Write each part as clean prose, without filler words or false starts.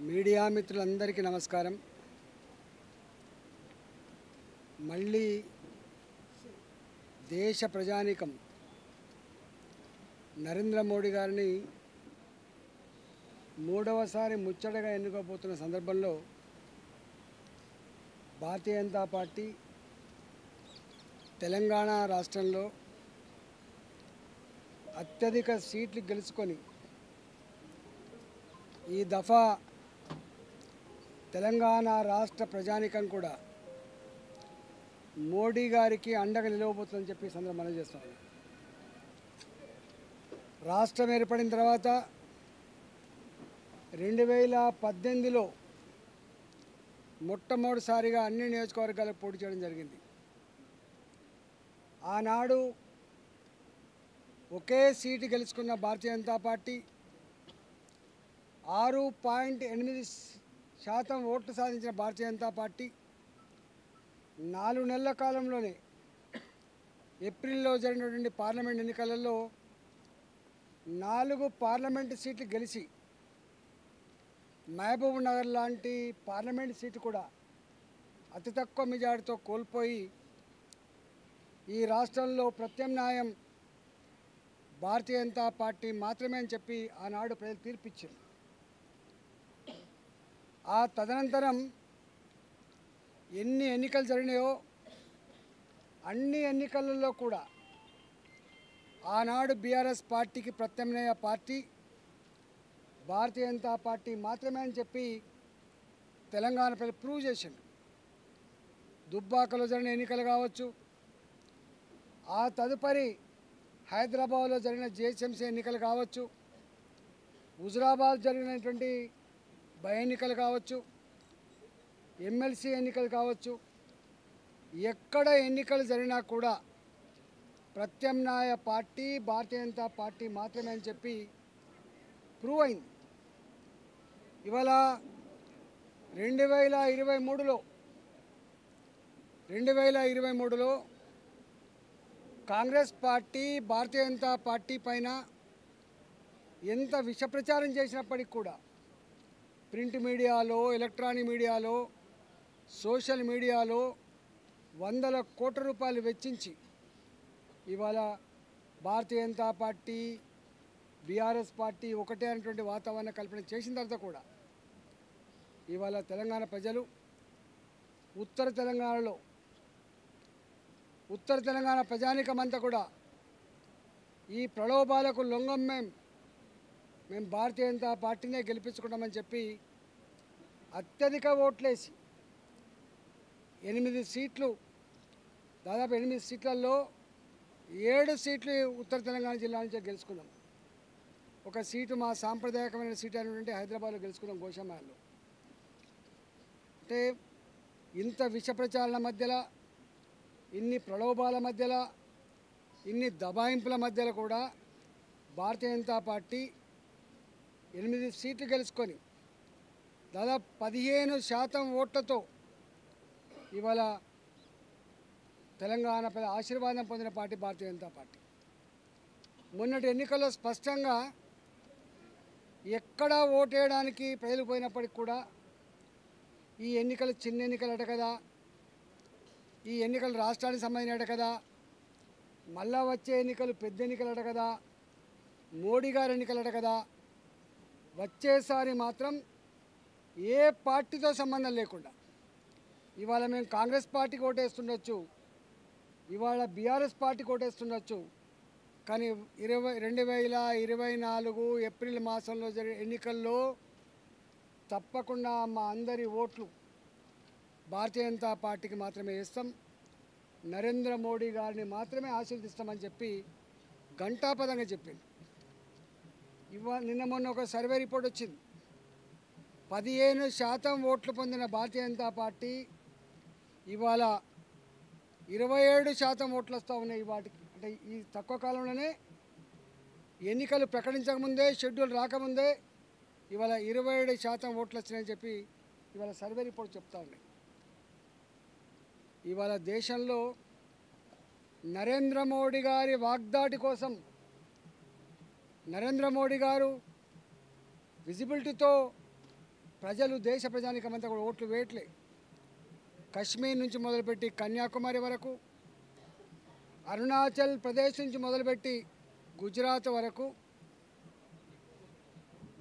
Media మిత్రులందరికీ నమస్కారం. మళ్ళీ దేశ ప్రజానీకం నరేంద్ర మోడీ గారిని మూడవసారి ముచ్చటగా ఎన్నుకోబోతున్న సందర్భంలో భారతీయ జనతా పార్టీ తెలంగాణ రాష్ట్రంలో అత్యధిక సీట్లు గెలుచుకొని ఈ దఫా తెలంగాణ రాష్ట్ర ప్రజానీకం కూడా మోడీ గారికి అండగా నిలవబోతుందని చెప్పి సందర్భం మనం చేస్తాం. రాష్ట్రం ఏర్పడిన తర్వాత 2018లో మొట్టమొదటిసారిగా అన్ని నియోజకవర్గాలకు పోటీ చేయడం జరిగింది. ఆనాడు ఒకే సీటు గెలుచుకున్న భారతీయ జనతా పార్టీ 6.8% ఓట్లు సాధించిన భారతీయ జనతా పార్టీ 4 నెలల కాలంలోనే ఏప్రిల్లో జరిగినటువంటి పార్లమెంట్ ఎన్నికలలో 4 పార్లమెంటు సీట్లు గెలిచి మహబూబ్ నగర్ లాంటి పార్లమెంట్ సీటు కూడా అతి తక్కువ మెజార్టీతో కోల్పోయి ఈ రాష్ట్రంలో ప్రత్యామ్నాయం భారతీయ జనతా పార్టీ మాత్రమే అని చెప్పి ఆనాడు ప్రజలు తీర్పిచ్చారు. ఆ తదనంతరం ఎన్ని ఎన్నికలు జరిగినాయో అన్ని ఎన్నికలలో కూడా ఆనాడు బీఆర్ఎస్ పార్టీకి ప్రత్యామ్నాయ పార్టీ భారతీయ జనతా పార్టీ మాత్రమే అని చెప్పి తెలంగాణ ప్రజలు ప్రూవ్ చేసిండు. దుబ్బాకలో జరిగిన ఎన్నికలు కావచ్చు, ఆ తదుపరి హైదరాబాద్లో జరిగిన జిహెచ్ఎంసీ ఎన్నికలు కావచ్చు, హుజురాబాద్ జరిగినటువంటి బై ఎన్నికలు కావచ్చు, ఎమ్మెల్సీ ఎన్నికలు కావచ్చు, ఎక్కడ ఎన్నికలు జరిగినా కూడా ప్రత్యామ్నాయ పార్టీ భారతీయ జనతా పార్టీ మాత్రమే అని చెప్పి ప్రూవ్ అయింది. ఇవాళ 2023లో కాంగ్రెస్ పార్టీ భారతీయ జనతా పార్టీ పైన ఎంత విషప్రచారం చేసినప్పటికీ కూడా ప్రింట్ మీడియాలో, ఎలక్ట్రానిక్ మీడియాలో, సోషల్ మీడియాలో వందల కోట్ల రూపాయలు వెచ్చించి ఇవాళ Bharatiya Janata party BRS party ఒకటే అనేటువంటి వాతావరణ కల్పన చేసిన తర్వాత కూడా ఇవాళ తెలంగాణ ప్రజలు ఉత్తర తెలంగాణ ప్రజానీకమంతా కూడా ఈ ప్రలోభాలకు లొంగం మేము భారతీయ జనతా పార్టీనే గెలిపించుకుంటామని చెప్పి అత్యధిక ఓట్లేసి 8 సీట్లు, దాదాపు 8 సీట్లలో 7 సీట్లు ఉత్తర తెలంగాణ జిల్లా నుంచి గెలుచుకున్నాం. ఒక సీటు మా సాంప్రదాయకమైన సీటు అయినటువంటి హైదరాబాద్లో గెలుచుకున్నాం, గోషామాల్లో. అంటే ఇంత విష ప్రచారాల మధ్యలో, ఇన్ని ప్రలోభాల మధ్యలో, ఇన్ని దబాయింపుల మధ్యలో కూడా భారతీయ జనతా పార్టీ 8 సీట్లు గెలుచుకొని దాదాపు 15% ఓట్లతో ఇవాళ తెలంగాణ ప్రజల ఆశీర్వాదం పొందిన పార్టీ భారతీయ జనతా పార్టీ. మొన్నటి ఎన్నికల్లో స్పష్టంగా ఎక్కడ ఓటేయడానికి ప్రజలు పోయినప్పటికి కూడా ఈ ఎన్నికలు చిన్న ఎన్నికలట కదా, ఈ ఎన్నికలు రాష్ట్రానికి సంబంధించినట కదా, మళ్ళా వచ్చే ఎన్నికలు పెద్ద ఎన్నికలట కదా, మోడీ గారి ఎన్నికలట కదా, వచ్చేసారి మాత్రం ఏ పార్టీతో సంబంధం లేకుండా ఇవాళ మేము కాంగ్రెస్ పార్టీకి ఓటేస్తుండొచ్చు, ఇవాళ బీఆర్ఎస్ పార్టీకి ఓటేస్తుండొచ్చు, కానీ 2024 ఏప్రిల్ మాసంలో జరిగే ఎన్నికల్లో తప్పకుండా మా అందరి ఓట్లు భారతీయ జనతా పార్టీకి మాత్రమే వేస్తాం, నరేంద్ర మోడీ గారిని మాత్రమే ఆశీర్వదిస్తామని చెప్పి ఘంటాపదంగా చెప్పింది. నిన్న మొన్న ఒక సర్వే రిపోర్ట్ వచ్చింది. 15% ఓట్లు పొందిన భారతీయ జనతా పార్టీ ఇవాళ 27% ఓట్లు వస్తూ ఉన్నాయి వాటికి. అంటే ఈ తక్కువ కాలంలోనే ఎన్నికలు ప్రకటించకముందే, షెడ్యూల్ రాకముందే ఇవాళ 27% ఓట్లు వచ్చినాయని చెప్పి ఇవాళ సర్వే రిపోర్ట్ చెప్తా ఉన్నాయి. ఇవాళ దేశంలో నరేంద్ర మోడీ గారి వాగ్దాటి కోసం నరేంద్ర మోడీ గారు విజిబిలిటీతో ప్రజలు దేశ ప్రజానికమంతా కూడా ఓట్లు వేయట్లే. కశ్మీర్ నుంచి మొదలుపెట్టి కన్యాకుమారి వరకు, అరుణాచల్ ప్రదేశ్ నుంచి మొదలుపెట్టి గుజరాత్ వరకు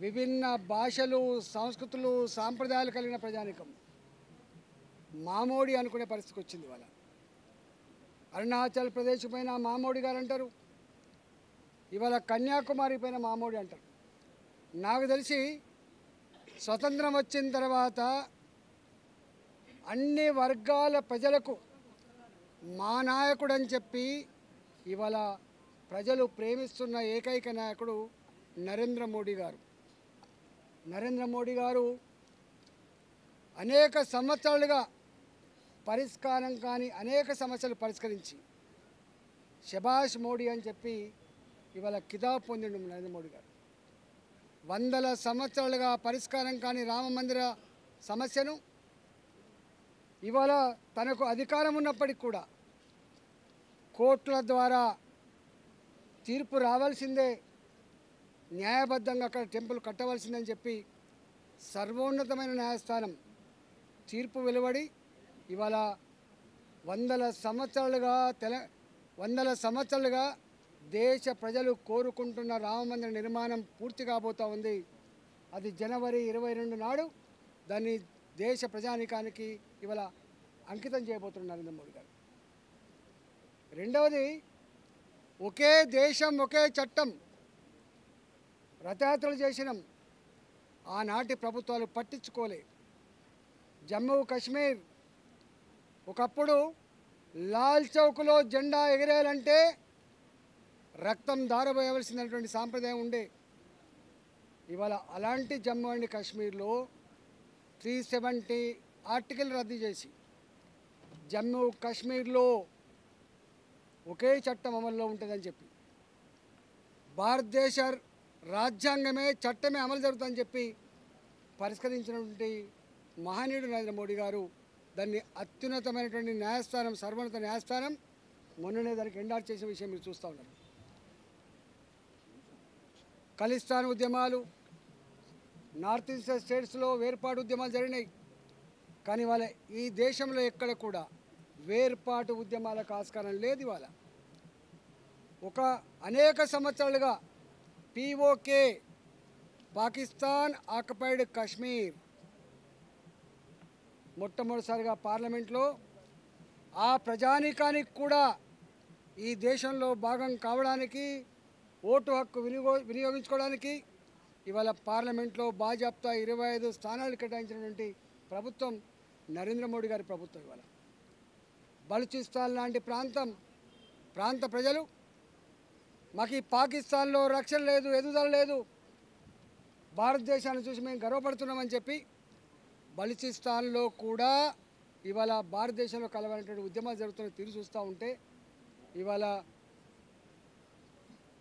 విభిన్న భాషలు, సంస్కృతులు, సాంప్రదాయాలు కలిగిన ప్రజానికం మామోడి అనుకునే పరిస్థితికి వచ్చింది. ఇవాళ అరుణాచల్ ప్రదేశ్ పైన మామోడి గారు అంటారు, ఇవాళ కన్యాకుమారి పైన మామోడి అంటారు. నాకు తెలిసి స్వతంత్రం వచ్చిన తర్వాత అన్ని వర్గాల ప్రజలకు మా నాయకుడు అని చెప్పి ఇవాళ ప్రజలు ప్రేమిస్తున్న ఏకైక నాయకుడు నరేంద్ర మోడీ గారు. నరేంద్ర మోడీ గారు అనేక సంవత్సరాలుగా పరిష్కారం కాని అనేక సమస్యలు పరిష్కరించి శభాష్ మోడీ అని చెప్పి ఇవాళ కితాబ్ పొందిండు నరేంద్ర మోడీ గారు. వందల సంవత్సరాలుగా పరిష్కారం కాని రామ మందిర సమస్యను ఇవాళ తనకు అధికారం ఉన్నప్పటికీ కూడా కోర్టుల ద్వారా తీర్పు రావాల్సిందే, న్యాయబద్ధంగా అక్కడ టెంపుల్ కట్టవలసిందని చెప్పి సర్వోన్నతమైన న్యాయస్థానం తీర్పు వెలువడి ఇవాళ వందల సంవత్సరాలుగా దేశ ప్రజలు కోరుకుంటున్న రామమందిర నిర్మాణం పూర్తి కాబోతూ ఉంది. అది జనవరి 22 నాడు దాన్ని దేశ ప్రజానీకానికి ఇవాళ అంకితం చేయబోతున్నారు నరేంద్ర మోడీ గారు. రెండవది, ఒకే దేశం ఒకే చట్టం రథయాత్రలు చేసినాం, ఆనాటి ప్రభుత్వాలు పట్టించుకోలే. జమ్మూ కాశ్మీర్ ఒకప్పుడు లాల్ చౌక్లో జెండా ఎగిరేయాలంటే రక్తం దారబోయవలసినటువంటి సాంప్రదాయం ఉండే. ఇవాళ అలాంటి జమ్మూ అండ్ కాశ్మీర్లో 370 ఆర్టికల్ రద్దు చేసి జమ్మూ కాశ్మీర్లో ఒకే చట్టం అమల్లో ఉంటుందని చెప్పి, భారతదేశ రాజ్యాంగమే చట్టమే అమలు జరుగుతుందని చెప్పి పరిష్కరించినటువంటి మహనీయుడు నరేంద్ర మోడీ గారు. దాన్ని అత్యున్నతమైనటువంటి న్యాయస్థానం, సర్వోన్నత న్యాయస్థానం మొన్ననే దానికి ఎండార్ట్ చేసిన విషయం మీరు చూస్తూ ఉన్నారు. ఖలిస్తాన్ ఉద్యమాలు, నార్త్ ఈస్ట్ స్టేట్స్లో వేర్పాటు ఉద్యమాలు జరిగినాయి. కానీ వాళ్ళ ఈ దేశంలో ఎక్కడ కూడా వేర్పాటు ఉద్యమాలకు ఆస్కారం లేదు. ఇవాళ అనేక సంవత్సరాలుగా పీఓకే, పాకిస్తాన్ ఆక్యుపైడ్ కాశ్మీర్, మొట్టమొదటిసారిగా పార్లమెంట్లో ఆ ప్రజానీకానికి కూడా ఈ దేశంలో భాగం కావడానికి, ఓటు హక్కు వినియోగించుకోవడానికి ఇవాళ పార్లమెంట్లో బాజాప్తా 25 స్థానాలు కేటాయించినటువంటి ప్రభుత్వం నరేంద్ర మోడీ గారి ప్రభుత్వం. ఇవాళ బలూచిస్తాన్ లాంటి ప్రాంత ప్రజలు మాకు ఈ పాకిస్తాన్లో రక్షణ లేదు, ఎదుగుదల లేదు, భారతదేశాన్ని చూసి మేము గర్వపడుతున్నామని చెప్పి బలూచిస్తాన్లో కూడా ఇవాళ భారతదేశంలో కలవాలనేటువంటి ఉద్యమాలు జరుగుతున్న తీరు చూస్తూ ఉంటే ఇవాళ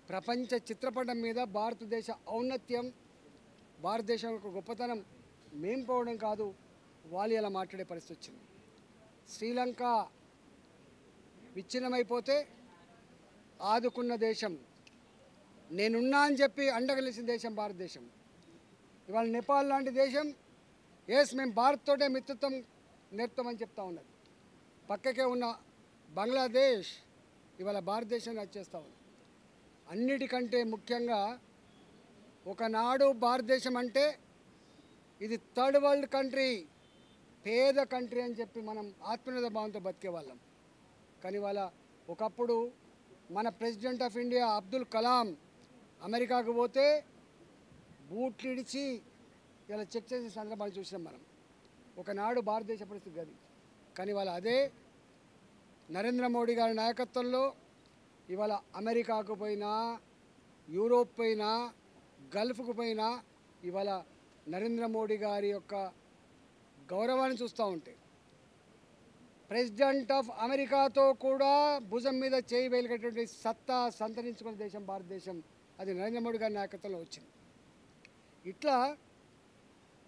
ప్రపంచ చిత్రపటం మీద భారతదేశ ఔన్నత్యం, భారతదేశం యొక్క గొప్పతనం మేం పోవడం కాదు, వాళ్ళు ఇలా మాట్లాడే పరిస్థితి వచ్చింది. శ్రీలంక విచ్ఛిన్నమైపోతే ఆదుకున్న దేశం, నేనున్నా అని చెప్పి అండగలిసిన దేశం భారతదేశం. ఇవాళ నేపాల్ లాంటి దేశం మేము భారత్తోటే మిత్రత్వం నేర్పుతామని చెప్తా ఉన్నది. పక్కకే ఉన్న బంగ్లాదేశ్ ఇవాళ భారతదేశాన్ని వచ్చేస్తూ ఉంది. అన్నిటికంటే ముఖ్యంగా ఒకనాడు భారతదేశం అంటే ఇది థర్డ్ వరల్డ్ కంట్రీ, పేద కంట్రీ అని చెప్పి మనం ఆత్మీయత భావంతో బతికేవాళ్ళం. కానీ వాళ్ళ ఒకప్పుడు మన president of India Abdul Kalam అమెరికాకు పోతే బూట్లు ఇడిచి ఇలా చెక్ చేసే సందర్భాలు చూసినాం మనం. ఒకనాడు భారతదేశ పరిస్థితి గది. కానీ వాళ్ళ అదే నరేంద్ర మోడీ గారి నాయకత్వంలో ఇవాళ అమెరికాకు పోయినా, యూరోప్ పోయినా, గల్ఫ్కు పోయినా ఇవాళ నరేంద్ర మోడీ గారి యొక్క గౌరవాన్ని చూస్తూ ఉంటే ప్రెసిడెంట్ ఆఫ్ అమెరికాతో కూడా భుజం మీద చేయి వేలిగేటువంటి సత్తా సంతరించుకున్న దేశం భారతదేశం. అది నరేంద్ర మోడీ గారి నాయకత్వంలో వచ్చింది. ఇట్లా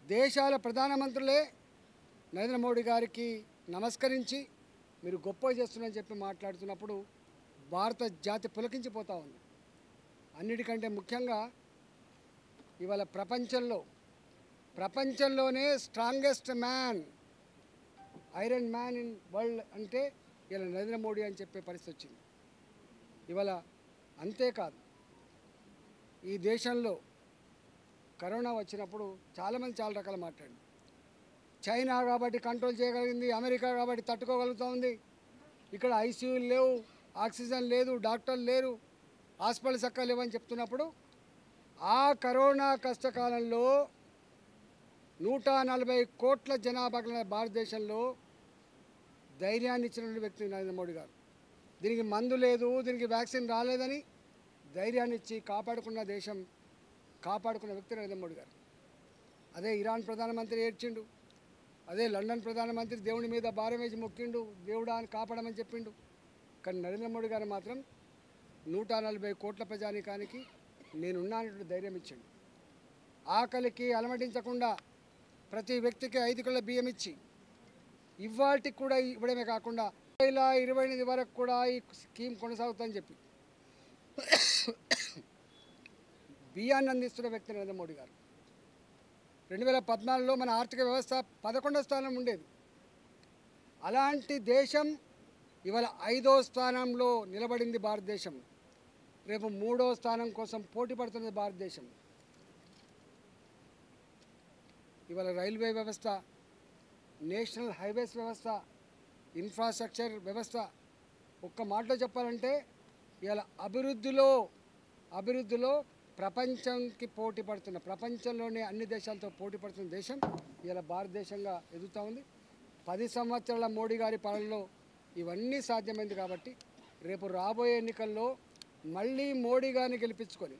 దేశాల ప్రధానమంత్రులే నరేంద్ర మోడీ గారికి నమస్కరించి మీరు గొప్ప చేస్తున్నారని చెప్పి మాట్లాడుతున్నప్పుడు భారత జాతి పులకించిపోతూ ఉంది. అన్నిటికంటే ముఖ్యంగా ఇవాళ ప్రపంచంలో ప్రపంచంలోనే strongest man, iron man in world అంటే ఇలా నరేంద్ర మోడీ అని చెప్పే పరిస్థితి వచ్చింది. ఇవాళ అంతేకాదు, ఈ దేశంలో కరోనా వచ్చినప్పుడు చాలామంది చాలా రకాలు మాట్లాడింది. చైనా కాబట్టి కంట్రోల్ చేయగలిగింది, అమెరికా కాబట్టి తట్టుకోగలుగుతూ ఉంది, ఇక్కడ ఐసీయూలు లేవు, ఆక్సిజన్ లేదు, డాక్టర్లు లేరు, హాస్పిటల్ చక్కగా లేవని చెప్తున్నప్పుడు ఆ కరోనా కష్టకాలంలో 140 కోట్ల జనాభా కలిగిన భారతదేశంలో ధైర్యాన్ని ఇచ్చిన వ్యక్తి నరేంద్ర మోడీ గారు. దీనికి మందు లేదు, దీనికి వ్యాక్సిన్ రాలేదని ధైర్యాన్ని ఇచ్చి కాపాడుకున్న దేశం, కాపాడుకున్న వ్యక్తి నరేంద్ర మోడీ గారు. అదే ఇరాన్ ప్రధానమంత్రి ఏడ్చిండు, అదే లండన్ ప్రధానమంత్రి దేవుని మీద భారం వేసి మొక్కిండు, దేవుడా అని కాపాడమని చెప్పిండు. కానీ నరేంద్ర మోడీ గారు మాత్రం 140 కోట్ల ప్రజానీకానికి నేనున్నానటువంటి ధైర్యం ఇచ్చిండు. ఆకలికి అలమటించకుండా ప్రతి వ్యక్తికి 5 కిలోల బియ్యం ఇచ్చి ఇవాటికి కూడా ఇవ్వడమే కాకుండా 2028 వరకు కూడా ఈ స్కీమ్ కొనసాగుతుందని చెప్పి బియ్యాన్ని అందిస్తున్న వ్యక్తి నరేంద్ర మోడీ గారు. 2014లో మన ఆర్థిక వ్యవస్థ 11వ స్థానం ఉండేది. అలాంటి దేశం ఇవాళ 5వ స్థానంలో నిలబడింది భారతదేశం. రేపు 3వ స్థానం కోసం పోటీ పడుతున్నది భారతదేశం. ఇవాళ రైల్వే వ్యవస్థ, నేషనల్ హైవేస్ వ్యవస్థ, ఇన్ఫ్రాస్ట్రక్చర్ వ్యవస్థ, ఒక్క మాటలో చెప్పాలంటే ఇవాళ అభివృద్ధిలో ప్రపంచంకి పోటీ పడుతున్న, ప్రపంచంలోనే అన్ని దేశాలతో పోటీ పడుతున్న దేశం ఇలా భారతదేశంగా ఎదుగుతూ ఉంది. 10 సంవత్సరాల మోడీ గారి పాలనలో ఇవన్నీ సాధ్యమైంది. కాబట్టి రేపు రాబోయే ఎన్నికల్లో మళ్ళీ మోడీ గారిని గెలిపించుకొని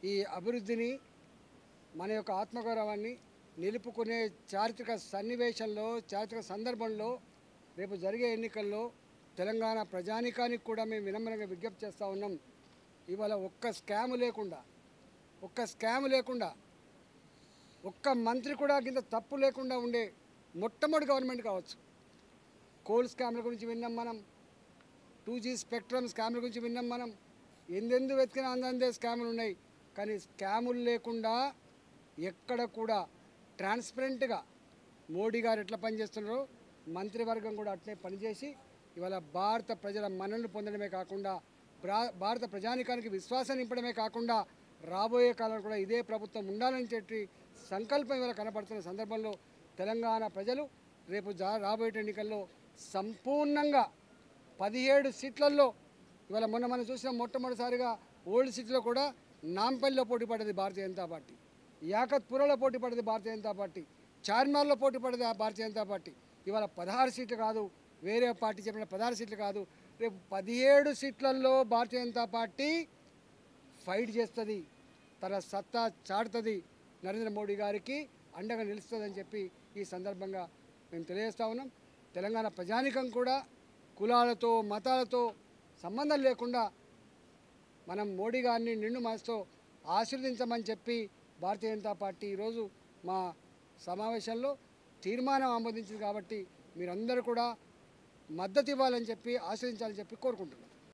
ఈ అభివృద్ధిని, మన యొక్క ఆత్మగౌరవాన్ని నిలుపుకునే చారిత్రక సన్నివేశంలో, చారిత్రక సందర్భంలో రేపు జరిగే ఎన్నికల్లో తెలంగాణ ప్రజానీకానికి కూడా మేము వినమ్రంగా విజ్ఞప్తి చేస్తూ ఉన్నాం. ఇవాళ ఒక్క స్కామ్ లేకుండా ఒక్క మంత్రి కూడా కింద తప్పు లేకుండా ఉండే మొట్టమొదటి గవర్నమెంట్ కావచ్చు. కోల్ స్కామ్ల గురించి విన్నాం మనం, 2G స్పెక్ట్రమ్ స్కామ్ల గురించి విన్నాం మనం, ఎందెందు వెతికినా అందందే స్కాములు ఉన్నాయి. కానీ స్కాములు లేకుండా ఎక్కడ కూడా ట్రాన్స్పరెంట్గా మోడీ గారు ఎట్లా పనిచేస్తున్నారో మంత్రివర్గం కూడా అట్లే పనిచేసి ఇవాళ భారత ప్రజల మన్ననలు పొందడమే కాకుండా, భారత ప్రజానీకానికి విశ్వాసం నింపడమే కాకుండా రాబోయే కాలంలో కూడా ఇదే ప్రభుత్వం ఉండాలని చెప్పి సంకల్పం ఇవాళ కనపడుతున్న సందర్భంలో తెలంగాణ ప్రజలు రేపు రాబోయే ఎన్నికల్లో సంపూర్ణంగా 17 సీట్లలో ఇవాళ మనం చూసిన మొట్టమొదటిసారిగా ఓల్డ్ సిటీలో కూడా నాంపల్లిలో పోటీ పడ్డది భారతీయ జనతా పార్టీ, యాకత్పురలో పోటీ పడ్డది భారతీయ జనతా పార్టీ, చార్మినార్లో పోటీ పడ్డది భారతీయ జనతా పార్టీ. ఇవాళ 16 సీట్లు కాదు, వేరే పార్టీ చెప్పిన 16 సీట్లు కాదు, రేపు 17 సీట్లలో భారతీయ జనతా పార్టీ ఫైట్ చేస్తుంది, తన సత్తా చాటుతుంది, నరేంద్ర మోడీ గారికి అండగా నిలుస్తుందని చెప్పి ఈ సందర్భంగా మేము తెలియజేస్తా ఉన్నాం. తెలంగాణ ప్రజానీకం కూడా కులాలతో, మతాలతో సంబంధం లేకుండా మనం మోడీ గారిని నిండు మనసుతో ఆశీర్వదించమని చెప్పి భారతీయ జనతా పార్టీ ఈరోజు మా సమావేశంలో తీర్మానం ఆమోదించింది. కాబట్టి మీరందరూ కూడా మద్దతు ఇవ్వాలని చెప్పి, ఆశీర్వదించాలని చెప్పి కోరుకుంటున్నాం.